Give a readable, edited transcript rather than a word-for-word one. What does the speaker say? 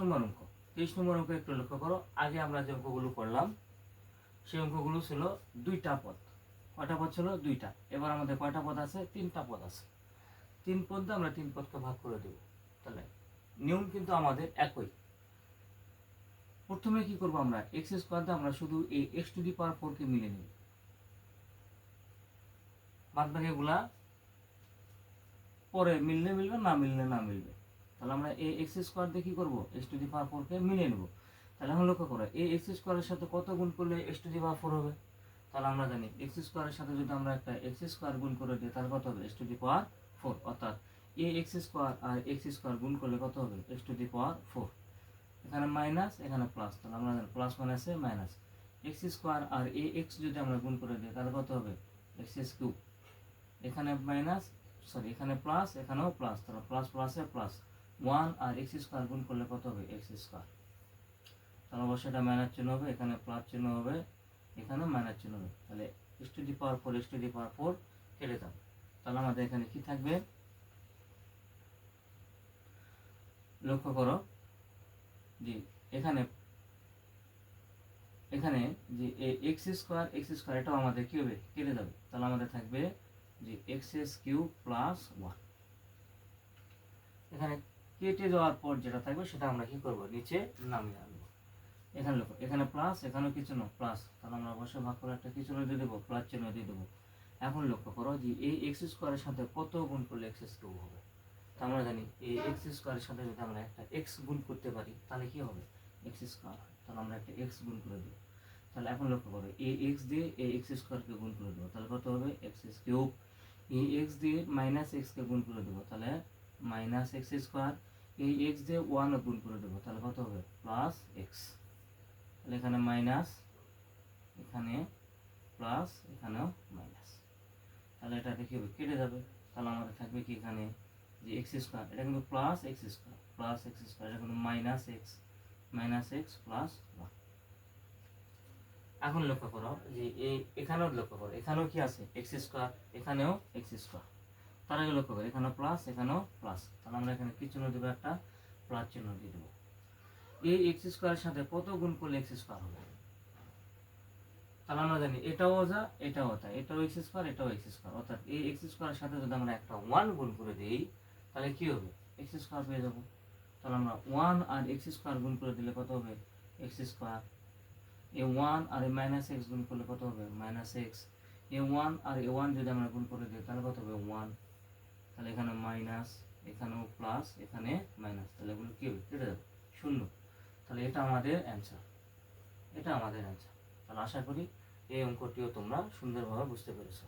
নম্বর অঙ্ক, 23 নম্বর অঙ্ক একটু লক্ষ্য করো। আগে আমরা যে অঙ্কগুলো করলাম সেই অঙ্কগুলো ছিল দুইটা পদ। কয়টা পদ ছিল? দুইটা। এবার আমাদের কয়টা পদ আছে? তিনটা পদ আছে। তিন পদ দিয়ে আমরা তিন পদকে ভাগ করে দেব। তাহলে নিয়ম কিন্তু আমাদের একই। প্রথমে কি করব আমরা? এক্স স্কোয়ার দিয়ে আমরা শুধু এই এক্স টু দি পাওয়ার 4 কে মিলে নেব। বাদ বাকিগুলা পরে মিললে মিলবে, না মিললে না মিলবে। তাহলে আমরা এই এক্স স্কোয়ার দিয়ে কি করবো? এক্স টু দি পাওয়ার 4 কে মিলিয়ে নেব। তাহলে এখন লক্ষ্য করো, এই এক্স স্কোয়ারের সাথে কত গুণ করলে এক্স টু দি পাওয়ার 4 হবে? তাহলে আমরা জানি এক্স স্কোয়ারের সাথে যদি আমরা একটা এক্স স্কোয়ার গুণ করে দিই তাহলে কত হবে? X to the power 4। অর্থাৎ এ এক্স স্কোয়ার আর এক্স স্কোয়ার গুণ করলে কত হবে? X to the power 4। এখানে মাইনাস, এখানে প্লাস, তাহলে আমরা জানি প্লাস মাইনাসে মাইনাস। এক্স স্কোয়ার আর এ এক্স যদি আমরা গুণ করে দিই তাহলে কত হবে? X cube. এখানে মাইনাস, সরি এখানে প্লাস, এখানেও প্লাস, তাহলে প্লাস প্লাসে প্লাস। 1 আর এক্স স্কোয়ার গুণ করলে কত হবে? X square. তাহলে অবশ্যই এটা মাইনাস চিহ্ন হবে, এখানে প্লাস চিহ্ন হবে, এখানে মাইনাস চিহ্ন হবে। তাহলে X to the power 4 X to the power 4 কেটে দাও। তাহলে আমাদের এখানে কি থাকবে? লক্ষ্য করো যে এখানে এখানে যে এক্স স্কোয়ার এটাও আমাদের কি হবে? কেটে যাবে। তাহলে আমাদের থাকবে যে এক্স কিউব প্লাস 1। এখানে কেটে যাওয়ার পর যেটা থাকবে সেটা আমরা কি করব? নিচে নামিয়ে আনবো। এখানে লক্ষ্য, এখানে প্লাস, এখানেও কি চিহ্ন? প্লাস। তাহলে আমরা অবশ্যই ভাগ করে একটা কি চিহ্ন দিয়ে দেবো? প্লাস চিহ্ন দিয়ে দেবো। এখন লক্ষ্য করো যে এই এক্স স্কোয়ারের সাথে কত গুণ করলে এক্স কিউব হবে? তা আমরা জানি এই এক্স স্কোয়ারের সাথে যদি আমরা একটা এক্স গুণ করতে পারি তাহলে কি হবে? X square. তাহলে আমরা একটা এক্স গুণ করে দেবো। তাহলে এখন লক্ষ্য করো, এ এক্স দিয়ে এ এক্স স্কোয়ারকে গুণ করে দেবো, তাহলে কত হবে? X cube. এ এক্স দিয়ে মাইনাস এক্সকে গুণ করে দেবো, তাহলে মাইনাস এক্স স্কোয়ার। এই এক্স দিয়ে 1 গুণ করে দেবো, তাহলে কত হবে? Plus X. তাহলে এখানে মাইনাস, এখানে প্লাস, এখানেও মাইনাস। তাহলে এটা কি হবে? কেটে যাবে। তাহলে আমাদের থাকবে কি এখানে যে এক্স স্কোয়ার, এটা কিন্তু plus x square, plus x square, এটা কিন্তু মাইনাস এক্স প্লাস 1। এখন লক্ষ্য করো যে এখানেও লক্ষ্য করো, এখানেও কি আছে? এক্স স্কোয়ার, এখানেও এক্স স্কোয়ার। তার আগে লক্ষ্য করো, এখানেও প্লাস, এখানেও প্লাস। তাহলে আমরা এখানে কি চিহ্ন দেবো? একটা প্লাস চিহ্ন দিয়ে দেবো। এই এক্স স্কোয়ারের সাথে কত গুণ করলে এক্স স্কোয়ার হবে? তাহলে আমরা জানি এটাও যা, এটাও তাই, এটাও এক্স স্কোয়ার, এটাও এক্স স্কোয়ার। অর্থাৎ এই এক্স স্কোয়ারের সাথে যদি আমরা একটা 1 গুণ করে দিই তাহলে কি হবে? এক্স স্কোয়ার পেয়ে যাবো। তাহলে আমরা 1 আর এক্স স্কোয়ার গুণ করে দিলে কত হবে? X square. এ 1 আর এ মাইনাস এক্স গুণ করলে কত হবে? Minus x. এ 1 আর এ 1 যদি আমরা গুণ করে দিই তাহলে কত হবে? 1। তাহলে এখানে মাইনাস, এখানেও প্লাস, এখানে মাইনাস, তাহলে এগুলো কি হবে? কেটে যাবে, শূন্য। তাহলে এটা আমাদের অ্যান্সার, এটা আমাদের অ্যান্সার। তাহলে আশা করি এই অঙ্কটিও তোমরা সুন্দরভাবে বুঝতে পেরেছো।